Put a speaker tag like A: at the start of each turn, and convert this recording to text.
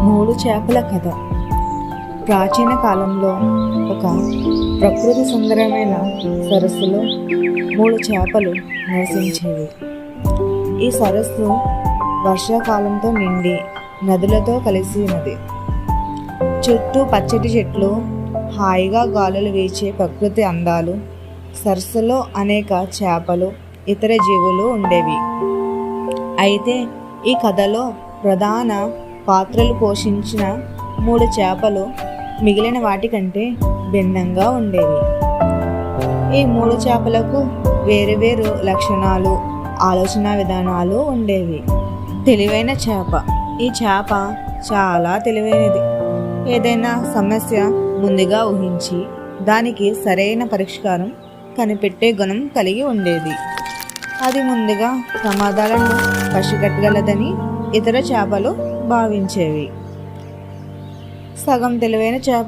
A: మూడు చేపల కథ. ప్రాచీన కాలంలో ఒక ప్రకృతి సుందరమైన సరస్సులో మూడు చేపలు నివసించేవి. ఈ సరస్సు వర్షాకాలంతో నిండి నదులతో కలిసి ఉన్నది. చుట్టూ పచ్చటి చెట్లు, హాయిగా గాలులు వీచే ప్రకృతి అందాలు, సరస్సులో అనేక చేపలు, ఇతర జీవులు ఉండేవి. అయితే ఈ కథలో ప్రధాన పాత్రలు పోషించిన మూడు చేపలు మిగిలిన వాటికంటే భిన్నంగా ఉండేవి. ఈ మూడు చేపలకు వేరు వేరు లక్షణాలు, ఆలోచన విధానాలు ఉండేవి. తెలివైన చేప. ఈ చేప చాలా తెలివైనది. ఏదైనా సమస్య ముందుగా ఊహించి దానికి సరైన పరిష్కారం కనిపెట్టే గుణం కలిగి ఉండేది. అది ముందుగా ప్రమాదాలను పసిగట్టగలదని ఇతర చేపలు భావించేవి. సగం తెలివైన చేప.